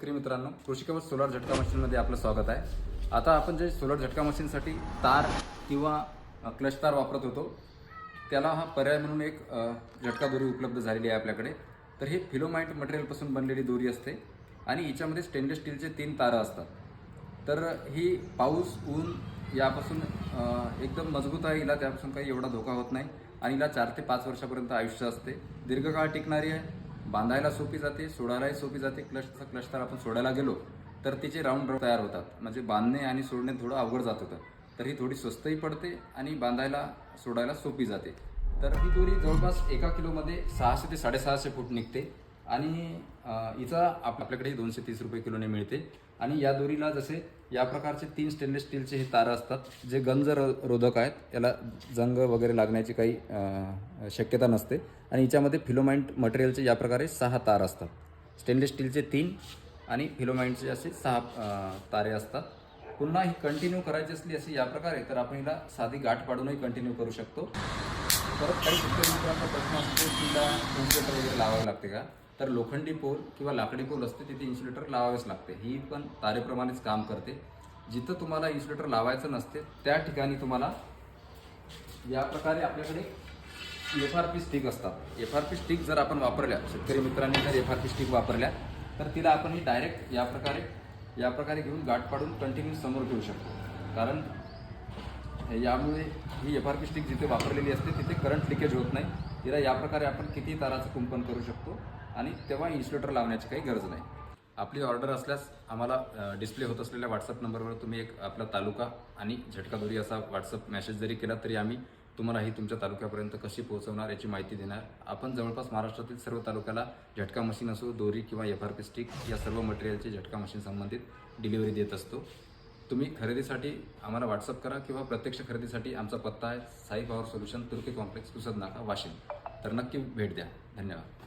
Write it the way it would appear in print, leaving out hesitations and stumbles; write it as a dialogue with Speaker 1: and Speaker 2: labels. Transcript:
Speaker 1: शेतकरी मित्रांनो, कृषी कवच सोलार झटका मशीनमध्ये आपलं स्वागत आहे। आता आपण जे सोलार झटका मशीनसाठी तार किंवा क्लच तार वापरत होतो त्याला हा पर्याय म्हणून एक झटका दोरी उपलब्ध झालेली आहे आपल्याकडे। तर ही फिलोमाइट मटेरियलपासून बनलेली दोरी असते आणि हिच्यामध्ये स्टेनलेस स्टीलचे 3 तार असतात। तर ही पाऊस ऊन यापासून एकदम मजबूत आहे, हिला त्यापासून काही एवढा धोका होत नाही आणि हिला 4 ते 5 वर्षापर्यंत आयुष्य असते। दीर्घकाळ टिकणारी आहे, बांधायला सोपी जाते, सोडायलाही सोपी जाते। क्लच तार आपण सोडायला गेलो तर तिचे राऊंड तयार होतात, म्हणजे बांधणे आणि सोडणे थोडं अवघड जात होतं। तर ही थोडी स्वस्तही पडते आणि बांधायला सोडायला सोपी जाते। तर ही दोरी जवळपास 1 किलोमध्ये 600 ते 650 फूट निघते आणि हिचा आपल्याकडे 230 रुपये किलोने मिळते। आणि या दोरीला जसे या प्रकारचे 3 स्टेनलेस स्टीलचे हे तार असतात जे गंज रोधक आहेत, याला जंग वगैरे लागण्याची काही शक्यता नसते। आणि हिच्यामध्ये फिलोमाइट मटेरियलचे या प्रकारे 6 तार असतात, स्टेनलेस स्टीलचे 3 आणि फिलोमाइटचे असे 6 तारे असतात। पुन्हा ही कंटिन्यू करायची असली अशी या प्रकारे तर आपण हिला साधी गाठ पाडूनही कंटिन्यू करू शकतो। परत काही शेतकरी मित्रांचा प्रश्न असतो की तिला इन्सुलेटर वगैरे लावावे लागते का? तर लोखंडी पोल किंवा लाकडी पोल असते तिथे इन्सुलेटर लावावेच लागते। ही पण तारेप्रमाणेच काम करते। जिथं तुम्हाला इन्सुलेटर लावायचं नसते त्या ठिकाणी तुम्हाला या प्रकारे आपल्याकडे FRP स्टिक असतात। FRP स्टिक जर आपण वापरल्या, शेतकरी मित्रांनी जर FRP स्टिक वापरल्या तर तिला आपण ही डायरेक्ट या प्रकारे घेऊन गाठ पाडून कंटिन्यू समोर ठेवू शकतो। कारण यामुळे ही FRP स्टिक जिथे वापरलेली असते तिथे करंट लिकेज होत नाही। तिला या प्रकारे आपण किती ताराचं कुंपण करू शकतो आणि तेव्हा इन्सुलेटर लावण्याची काही गरज नाही। आपली ऑर्डर असल्यास आम्हाला डिस्प्ले होत असलेल्या व्हॉट्सअप नंबरवर तुम्ही एक आपला तालुका आणि झटका दोरी असा व्हॉट्सअप मेसेज जरी केला तरी आम्ही तुम्हाला ही तुमच्या तालुक्यापर्यंत कशी पोहोचवणार याची माहिती देणार। आपण जवळपास महाराष्ट्रातील सर्व तालुक्याला झटका मशीन असो, दोरी किंवा FRP स्टिक या सर्व मटेरियलची झटका मशीन संबंधित डिलिव्हरी देत असतो। तुम्ही खरेदीसाठी आम्हाला व्हॉट्सअप करा किंवा प्रत्यक्ष खरेदीसाठी आमचा पत्ता आहे साई पॉवर सोल्युशन, तुर्की कॉम्प्लेक्स, पुसद नाका, वाशिम। तर नक्की भेट द्या। धन्यवाद।